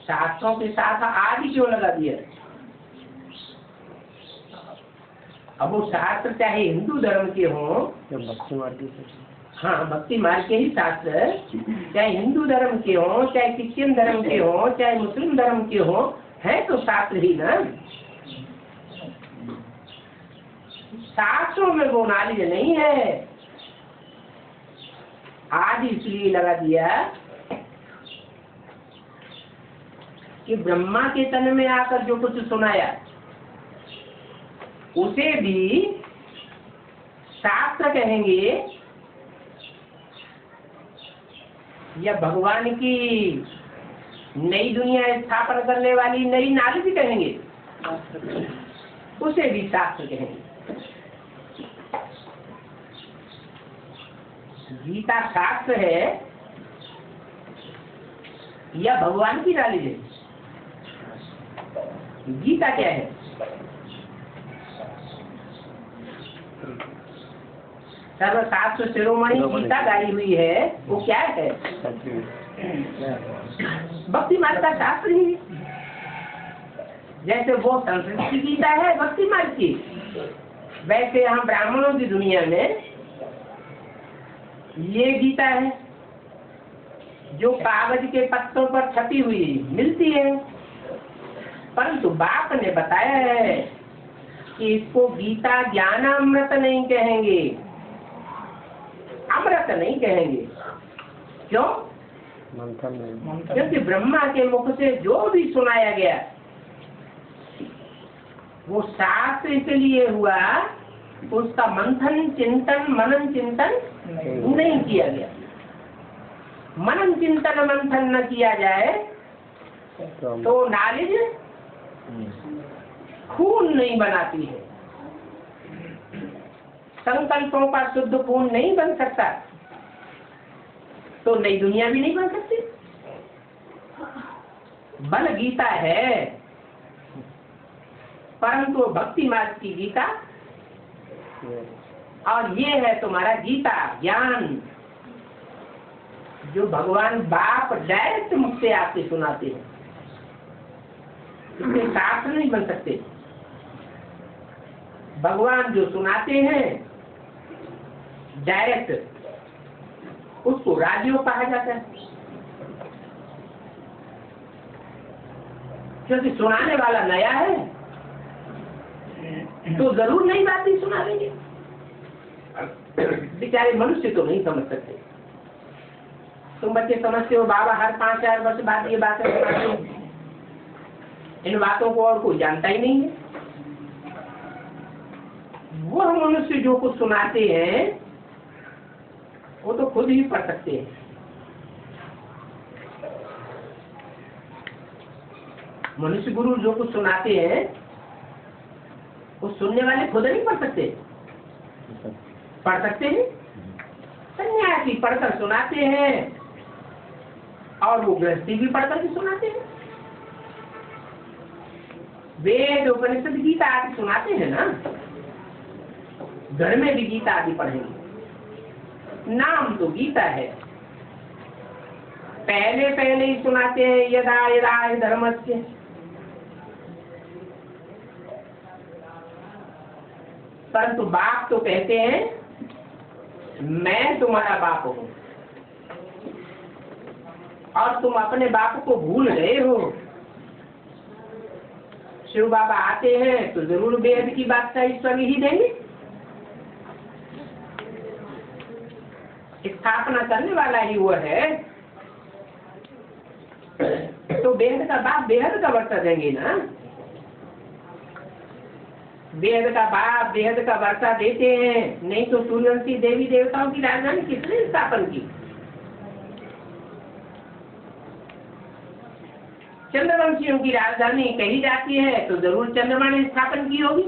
700 के साथ आदि क्यों लगा दिया? अब वो शास्त्र चाहे हिंदू धर्म के हों, भक्ति मार्ग, हाँ भक्ति मार्ग के ही शास्त्र, चाहे हिंदू धर्म के हों, चाहे क्रिश्चियन धर्म के हों, चाहे मुस्लिम धर्म के हों, है तो शास्त्र ही ना। शास्त्रों में वो नॉलेज नहीं है। आज इसलिए लगा दिया कि ब्रह्मा के तन में आकर जो कुछ सुनाया उसे भी शास्त्र कहेंगे या भगवान की नई दुनिया स्थापन करने वाली नई नॉलेज कहेंगे, उसे भी शास्त्र कहेंगे। गीता शास्त्र है या भगवान की नॉलेज है? गीता क्या है? सर्वशास्त्र शिरोमणि गीता गाई हुई है, वो क्या है? भक्ति मार्ग का शास्त्र ही। जैसे वो संस्कृत की गीता है भक्ति मार्ग की, वैसे हम ब्राह्मणों की दुनिया में ये गीता है जो कागज के पत्तों पर छपी हुई मिलती है। परंतु बाप ने बताया है कि इसको गीता ज्ञानामृत नहीं कहेंगे, अमृत नहीं कहेंगे। क्यों? क्योंकि ब्रह्मा के मुख से जो भी सुनाया गया वो शास्त्र इसलिए हुआ, उसका मंथन चिंतन मनन चिंतन नहीं किया गया। मनन चिंतन मंथन न किया जाए तो नॉलेज खून नहीं बनाती है। संकल्पों का शुद्ध खून नहीं बन सकता, तो नई दुनिया भी नहीं बन सकती। बल गीता है, परंतु भक्ति मार्ग की गीता, और ये है तुम्हारा गीता ज्ञान जो भगवान बाप डायरेक्ट मुझसे आपसे सुनाते हैं। इसके शास्त्र नहीं बन सकते। भगवान जो सुनाते हैं डायरेक्ट, उसको राजयोग कहा जाता है। क्योंकि सुनाने वाला नया है तो जरूर नई बात ही सुना देंगे। बेचारे मनुष्य तो नहीं समझ सकते। तुम बच्चे समझते हो बाबा हर 5-4 वर्ष बाद ये बातें सुनाते हैं, इन बातों को और कोई जानता ही नहीं है। वो मनुष्य जो कुछ सुनाते हैं वो तो खुद ही पढ़ सकते हैं। मनुष्य गुरु जो कुछ सुनाते हैं वो सुनने वाले खुद नहीं पढ़ सकते। पढ़ सकते हैं, सन्यासी पढ़कर सुनाते हैं और वो गृहस्थी भी पढ़कर के सुनाते हैं। वेद उपनिषद गीता आदि सुनाते हैं ना, घर में भी गीता आदि पढ़ेंगे। नाम तो गीता है। पहले पहले ही सुनाते हैं यदा यदा धर्मस्य, परंतु बाप तो कहते हैं मैं तुम्हारा बाप हूँ और तुम अपने बाप को भूल गए हो। शिव बाबा आते हैं तो जरूर वेद की बादशाह ईश्वर ही देंगे। स्थापना करने वाला ही वो है, तो वेद का बाप बेहद का वर्षा देंगे ना। वेद का बाप बेहद का वर्षा देते हैं, नहीं तो सूर्यवंशी देवी देवताओं की राजधानी किसने स्थापन की? चंद्रवंशियों की राजधानी कही जाती है तो जरूर चंद्रमा ने स्थापन की होगी।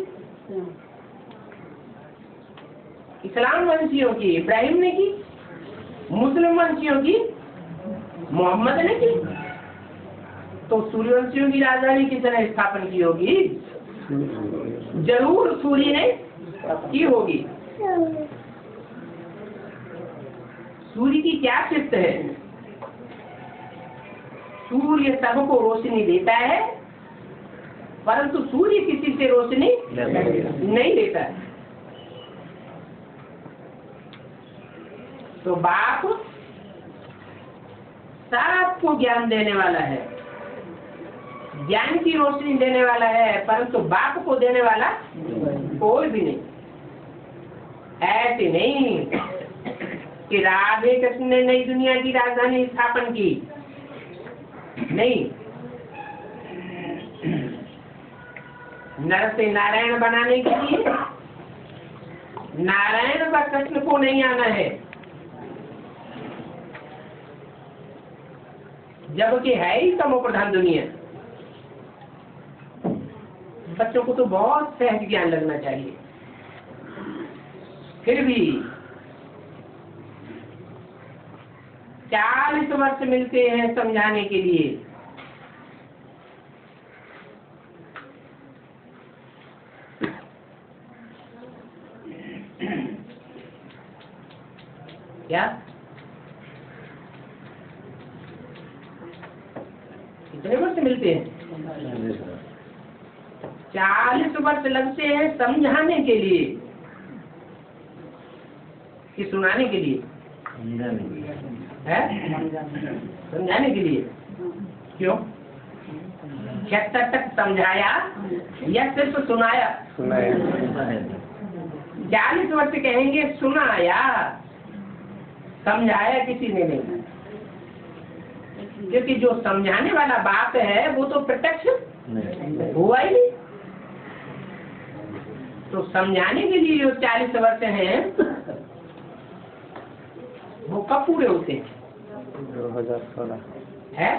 इस्लाम वंशियों की इब्राहिम ने की, मुस्लिम वंशियों की मोहम्मद ने की, तो सूर्यवंशियों की राजधानी किसने स्थापन की होगी? जरूर सूर्य ने की होगी। सूर्य की क्या शिफ्ट है? सूर्य सबको रोशनी देता है, परंतु सूर्य किसी से रोशनी नहीं देता है। तो बाप सबको ज्ञान देने वाला है, ज्ञान की रोशनी देने वाला है, परंतु बाप को देने वाला कोई भी नहीं। ऐसे नहीं कि राधे कृष्ण ने नई दुनिया की राजधानी स्थापन की, नहीं। नर से नारायण बनाने के लिए नारायण व कृष्ण को नहीं आना है, जबकि है ही तमो प्रधान दुनिया। बच्चों को तो बहुत सहज ज्ञान लगना चाहिए, फिर भी 40 वर्ष मिलते हैं समझाने के लिए। क्या कितने वर्ष मिलते हैं? 40 वर्ष लगते हैं समझाने के लिए कि सुनाने के लिए है? समझाने के लिए। क्यों? 76 तक समझाया या सिर्फ सुनाया? 40 वर्ष कहेंगे सुनाया, समझाया किसी ने नहीं, क्योंकि जो समझाने वाला बात है वो तो प्रत्यक्ष हुआ ही नहीं। तो समझाने के लिए जो 40 वर्ष हैं वो कब पूरे होते हैं? 2016 है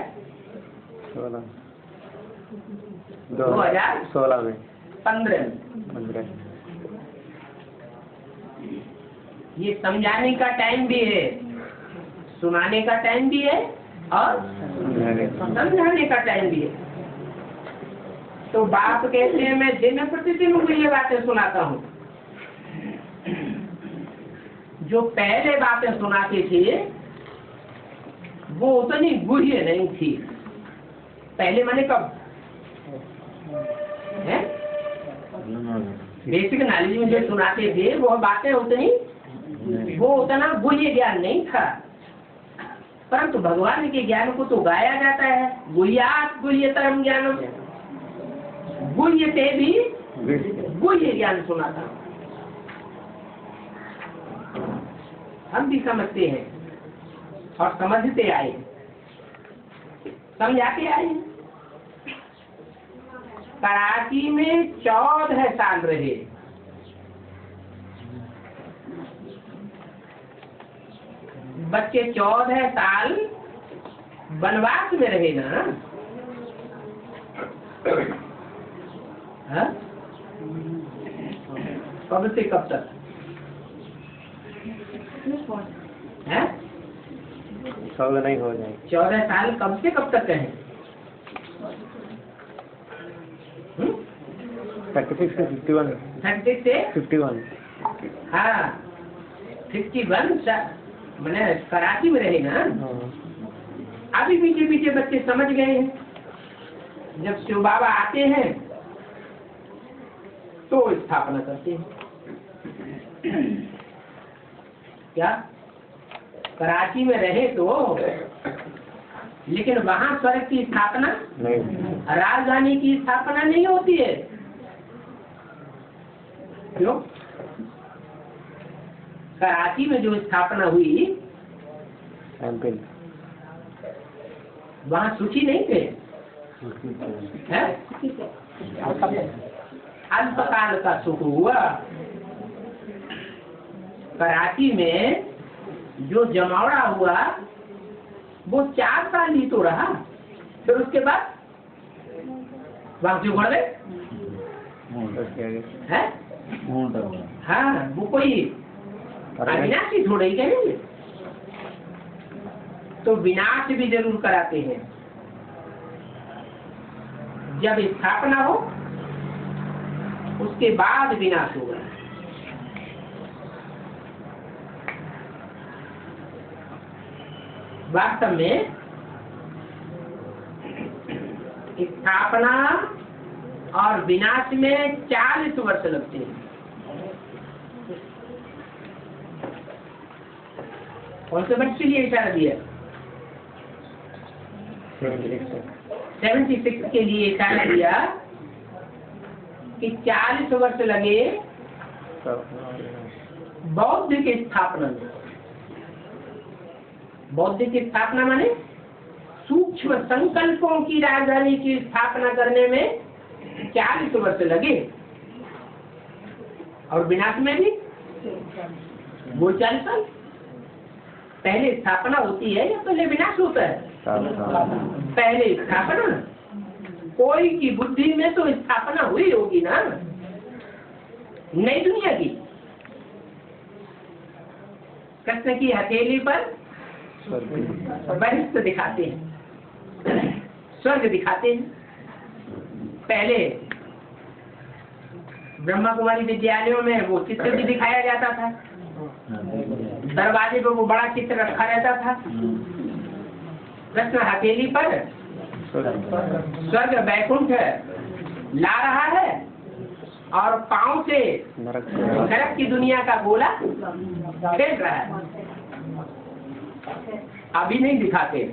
2016 में 15 ये समझाने का टाइम भी है, सुनाने का टाइम भी है और समझाने का टाइम भी है। तो बाप कहते हैं मैं दिन प्रतिदिन उनको ये बातें सुनाता हूँ। जो पहले बातें सुनाते थे वो उतनी गुह्य नहीं थी। पहले मैंने कब है बेसिक नॉलेज में जो सुनाते थे वो बातें उतनी वो उतना गुह्य ज्ञान नहीं था, परंतु भगवान के ज्ञान को तो गाया जाता है। गुह्यात गुह्यतरम ज्ञानम, गुह्य से भी गुह्य ज्ञान सुनाता। हम भी समझते हैं और समझते आए, समझाते आए। कराची में 14 साल रहे, बच्चे 14 साल वनवास में रहे ना। कब से कब तक है? 14 नहीं हो जाए। 14 साल कब से कब तक है? 36 से 51। 36 से 51। हाँ 51 मैंने कराची में रहे ना। अभी पीछे पीछे बच्चे समझ गए हैं। जब शिव बाबा आते हैं तो स्थापना करते हैं। क्या कराची में रहे तो, लेकिन वहाँ स्वर्ग की स्थापना नहीं। राजधानी की स्थापना नहीं होती है। क्यों? कराची में जो स्थापना हुई एमपी वहाँ सुखी नहीं थे, हैं? अल्पकाल का सुख हुआ। कराची में जो जमावड़ा हुआ वो 4 साल ही तो रहा, फिर उसके बाद वहाँ जो बढ़ गए हैं। हाँ, वो कोई अविनाशी थोड़ा ही कहेंगे, तो विनाश भी जरूर कराते हैं। जब स्थापना हो उसके बाद विनाश होगा। वास्तव में स्थापना और विनाश में 40 वर्ष लगते हैं। कौन से वर्ष के लिए इशारा दिया? 76 के लिए इशारा दिया कि 40 वर्ष लगे बौद्ध की स्थापना में। बौद्ध की स्थापना माने सूक्ष्म संकल्पों की राजधानी की स्थापना करने में 40 वर्ष लगे, और विनाश में भी वो 40 साल। पहले स्थापना होती है या पहले विनाश होता है? पहले स्थापना। कोई की बुद्धि में तो स्थापना हुई होगी ना, नई दुनिया की। कृष्ण की हथेली पर बहिष्ठ दिखाते हैं, स्वर्ग दिखाते हैं। पहले ब्रह्मा कुमारी विद्यालयों में वो चित्र भी दिखाया जाता था, दरवाजे पर वो बड़ा चित्र रखा रहता था। कृष्ण हथेली पर स्वर्ग वैकुंठ ला रहा है और पांव से नरक की दुनिया का गोला खेल रहा है। अभी नहीं दिखाते,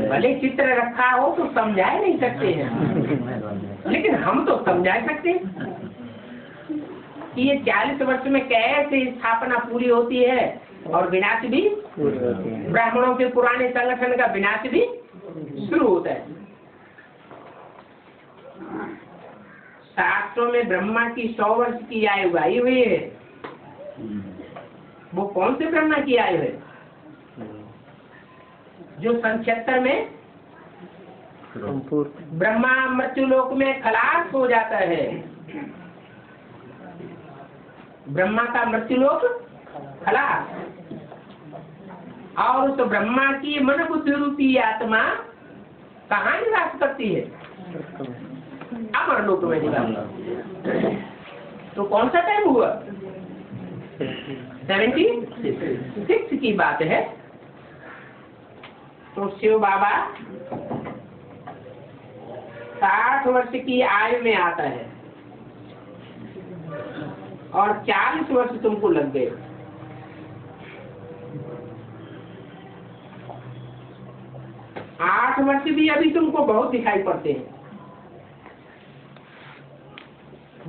भले चित्र रखा हो तो समझा नहीं सकते हैं, लेकिन हम तो समझा सकते हैं कि ये 40 वर्ष में कैसे स्थापना पूरी होती है और विनाश भी। ब्राह्मणों के पुराने संगठन का विनाश भी शुरू होता है। शास्त्रों में ब्रह्मा की 100 वर्ष की आयु आई हुई है। वो कौन से ब्रह्मा की आयु है? जो 76 में ब्रह्मा मृत्युलोक में खलास हो जाता है। ब्रह्मा का मृत्युलोक खलास, और उस ब्रह्मा की मन बुद्धि रूपी आत्मा कहाँ निवास करती है? अमर लोक में निवास। तो कौन सा टाइम हुआ? 76 की बात है। तो शिव बाबा 60 वर्ष की आयु में आता है और 40 वर्ष तुमको लग गए। आठ वर्ष भी अभी तुमको बहुत दिखाई पड़ते हैं।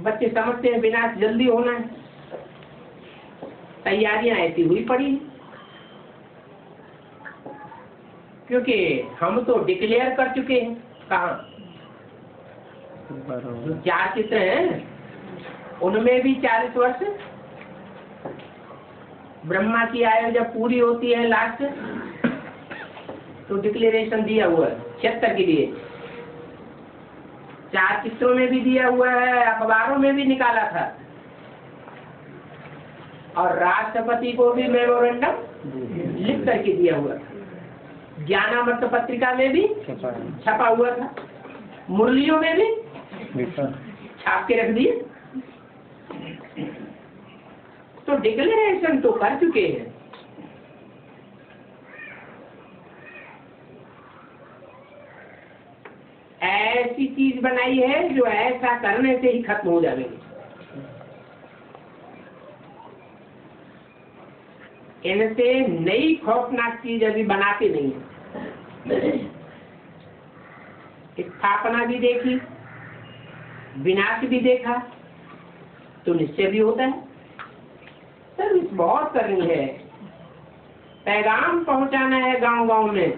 बच्चे समझते हैं विनाश जल्दी होना है, तैयारियां ऐसी हुई पड़ी, क्योंकि हम तो डिक्लेयर कर चुके हैं। कहाँ? जो 4 चित्र हैं उनमें भी 40 वर्ष। ब्रह्मा की आयु जब पूरी होती है लास्ट, तो डिक्लेरेशन दिया हुआ है 76 के लिए। 4 चित्रों में भी दिया हुआ है, अखबारों में भी निकाला था, और राष्ट्रपति को भी मेमोरेंडम लिख करके दिया हुआ था। ज्ञानामृत पत्रिका में भी छपा हुआ था, मुरलियों में भी छाप के रख दिए। तो डिक्लेरेशन तो कर चुके हैं। ऐसी चीज बनाई है जो ऐसा करने से ही खत्म हो जाएगी। इनसे नई खौफनाक चीज अभी बनाते नहीं है। स्थापना भी देखी, विनाश भी देखा, तो निश्चय भी होता है। सर्विस बहुत करनी है, पैगाम पहुंचाना है गांव गांव में।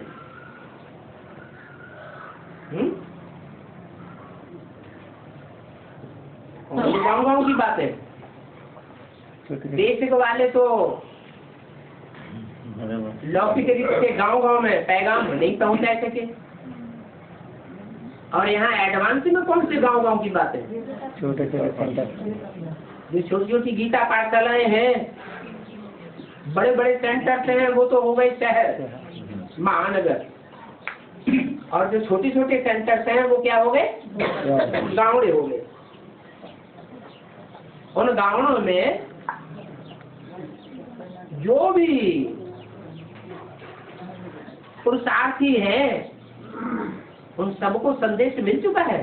गांव गांव की बात है। देश वाले तो लौकिक रिश्ते गांव गांव में पैगाम नहीं पहुंचा सके, और यहाँ एडवांस में कौन से गांव गांव की बात है। छोटे छोटे सेंटर, जो छोटी छोटी गीता पाठशालाएं हैं, बड़े बड़े सेंटर्स हैं, वो तो हो गए शहर महानगर, और जो छोटे छोटे सेंटर्स हैं वो क्या हो गए, गाँव हो गए। उन गाँवों में जो भी पुरुषार्थी हैं उन सबको संदेश मिल चुका है।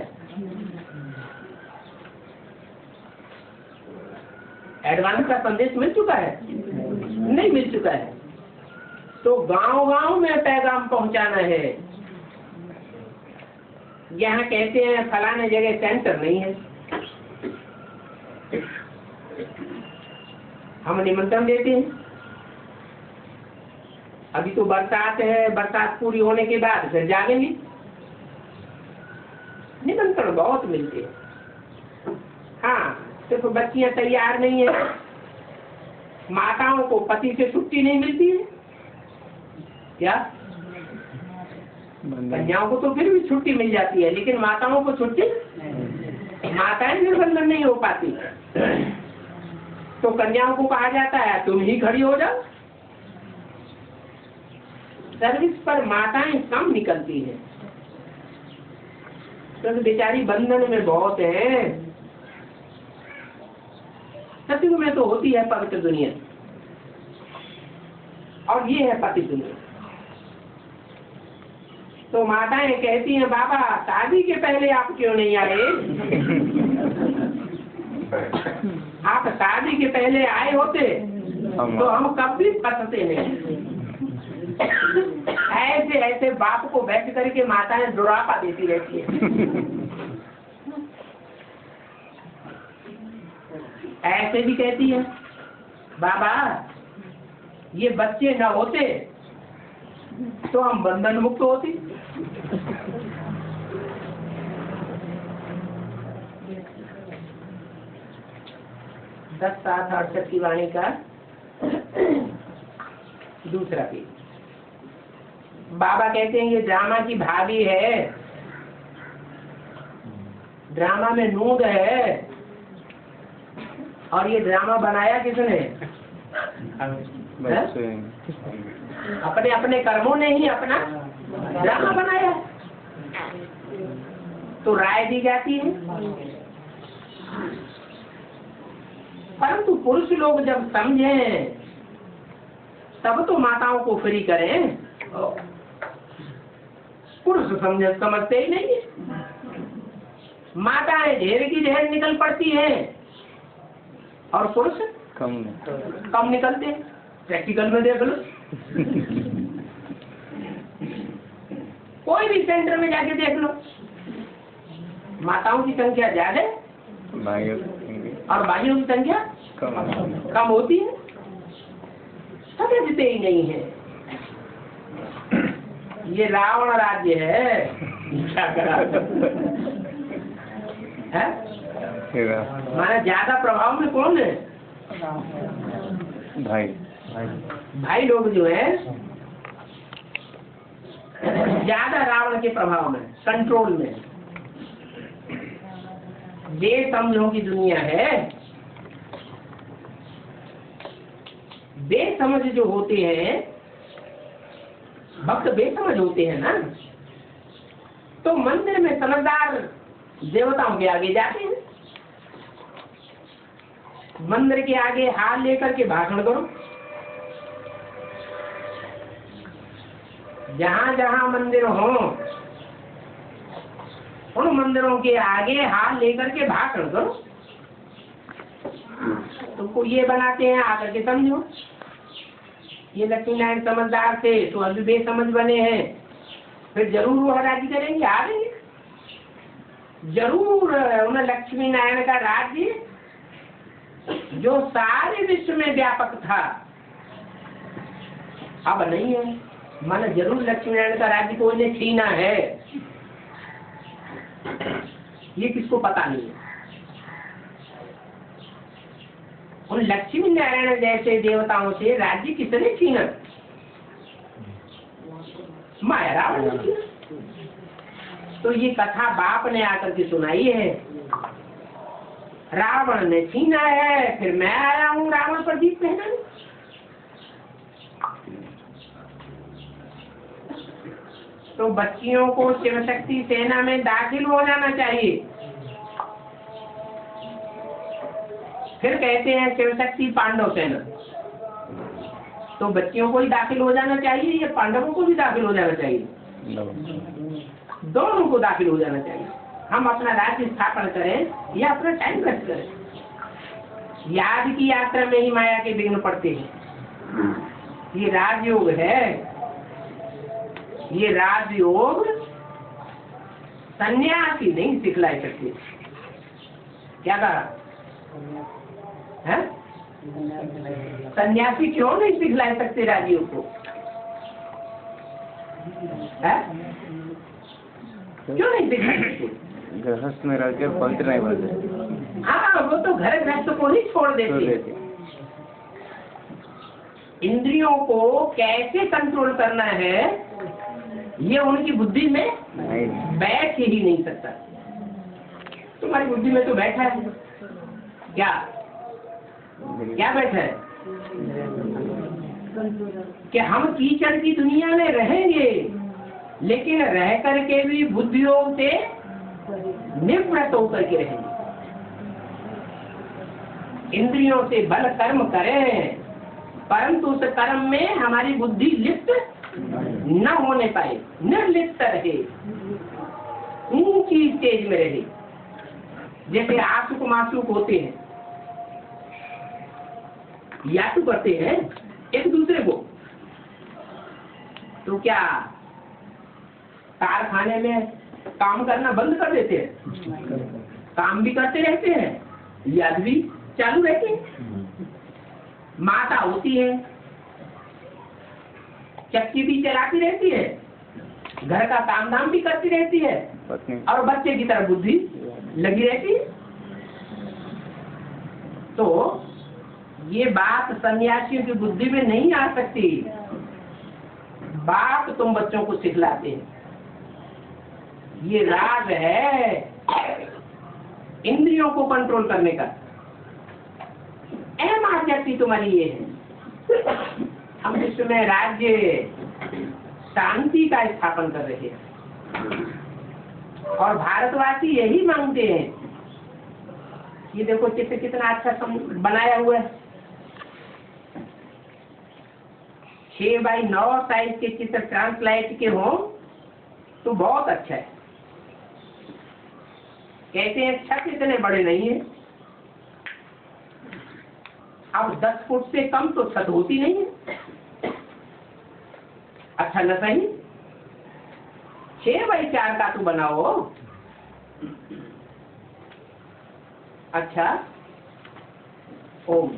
एडवांस का संदेश मिल चुका है, नहीं मिल चुका है। तो गांव गांव में पैगाम पहुंचाना है। यहाँ कहते हैं फलाने जगह सेंटर नहीं है, हम निमंत्रण देते हैं। अभी तो बरसात है, बरसात पूरी होने के बाद फिर जागेंगे। निमंत्रण बहुत मिलते हैं। हाँ, सिर्फ बच्चियां तैयार नहीं है, माताओं को पति से छुट्टी नहीं मिलती है क्या? कन्याओं को तो फिर भी छुट्टी मिल जाती है, लेकिन माताओं को छुट्टी, माताएं निर्बंधन नहीं हो पाती। तो कन्याओं को कहा जाता है तुम ही खड़ी हो जाओ। सर्विस पर माताएं कम निकलती हैं, तो बेचारी बंधन में बहुत है। सतयुग में तो होती है पवित्र दुनिया, और ये है पति दुनिया। तो माताएं कहती हैं बाबा शादी के पहले आप क्यों नहीं आए? आप शादी के पहले आए होते तो हम कब भी फंसते नहीं। ऐसे ऐसे बाप को बैठ करके माताएं दुरापा देती रहती है। ऐसे भी कहती है बाबा ये बच्चे न होते तो हम बंधन मुक्त होते। दस 7:68 की वाणी का दूसरा पेज। बाबा कहते हैं ये ड्रामा की भाभी है, ड्रामा में नूंद है, और ये ड्रामा बनाया किसने? अपने अपने कर्मों ने ही अपना ड्रामा बनाया। तो राय दी जाती है, परंतु पुरुष लोग जब समझें तब तो माताओं को फ्री करें। पुरुष समझते ही नहीं है। माताएं ढेर की ढेर निकल पड़ती हैं और पुरुष कम निकलते हैं। प्रैक्टिकल में देख लो। कोई भी सेंटर में जाके देख लो, माताओं की संख्या ज्यादा है और भाइयों की संख्या कम होती है। समझते ही नहीं है। ये रावण राज्य है, क्या करा है? माना ज्यादा प्रभाव में कौन है? भाई लोग जो है ज्यादा रावण के प्रभाव में, कंट्रोल में। बेसमझों की दुनिया है। बेसमझ जो होते हैं, भक्त बेसमझ होते हैं ना, तो मंदिर में समझदार देवताओं के आगे जाते हैं। मंदिर के आगे हाथ लेकर के भाषण करो। जहाँ जहाँ मंदिर हो उन मंदिरों के आगे हाथ लेकर के भाषण करो। तुमको ये बनाते हैं आकर के समझो। ये लक्ष्मी नारायण समझदार थे तो अभी बेसमझ बने हैं, फिर जरूर वो राज्य करेंगे, आ जाएंगे जरूर। उन्हें लक्ष्मी नारायण का राज्य जो सारे विश्व में व्यापक था अब नहीं है। माना जरूर लक्ष्मी नारायण का राज्य कोई ने छीना है, ये किसको पता नहीं है। उन लक्ष्मी नारायण जैसे देवताओं से राज्य किसने छीना? माया रावण ने छीना। तो ये कथा बाप ने आकर के सुनाई है, रावण ने छीना है, फिर मैं आया हूँ रावण पर जीत पहनाने। तो बच्चियों को शिव शक्ति सेना में दाखिल हो जाना चाहिए। फिर कहते हैं शिव शक्ति पांडव सेना, तो बच्चियों को ही दाखिल हो जाना चाहिए या पांडवों को भी दाखिल हो जाना चाहिए? दोनों को दाखिल हो जाना चाहिए। हम अपना राज्य स्थापन करें या अपना टाइम वेस्ट करें। याद की यात्रा में ही माया के विघ्न पड़ते हैं। ये राजयोग है, ये राजयोग सन्यासी नहीं सिखला सकते। क्या कहा है? सन्यासी क्यों नहीं सिखला सकते राजयोग को? है? क्यों नहीं सिखला सकते? गृहस्थ में रहकर पवित्र नहीं बनते। हाँ, वो तो घर गृहस्थ को ही छोड़ देते। इंद्रियों को कैसे कंट्रोल करना है ये उनकी बुद्धि में बैठ ही नहीं सकता। तुम्हारी बुद्धि में तो बैठा है क्या? क्या बैठा है कि हम कीचड़ की दुनिया में रहेंगे, लेकिन रह करके भी बुद्धियों से निवृत्त होकर के रहेंगे। इंद्रियों से बल कर्म करें, परंतु उस कर्म में हमारी बुद्धि लिप्त न होने पाए, निर्लिप्त रहे, ऊंची स्टेज में रहे। जैसे आसुक मासुक होते हैं, यातु करते हैं एक दूसरे को, तो क्या कारखाने में काम करना बंद कर देते हैं? काम भी करते रहते हैं, याद भी चालू रहते हैं। माता होती है, चक्की भी चलाती रहती है, घर का काम धाम भी करती रहती है, और बच्चे की तरफ बुद्धि लगी रहती है। तो ये बात सन्यासियों की बुद्धि में नहीं आ सकती। बाप तुम बच्चों को सिखलाते हैं। ये राज है इंद्रियों को कंट्रोल करने का। अहम आध्यात्मिक तुम्हारी ये है। हम विश्व में राज्य शांति का स्थापन कर रहे हैं, और भारतवासी यही मांगते हैं। ये देखो चित्र कितना अच्छा बनाया हुआ है। 6x9 साइज के चित्र ट्रांसलाइट के हों तो बहुत अच्छा है। कहते हैं छत इतने बड़े नहीं है। अब 10 फुट से कम तो छत होती नहीं है। अच्छा न सही 6x4 का तो बनाओ। अच्छा ओम।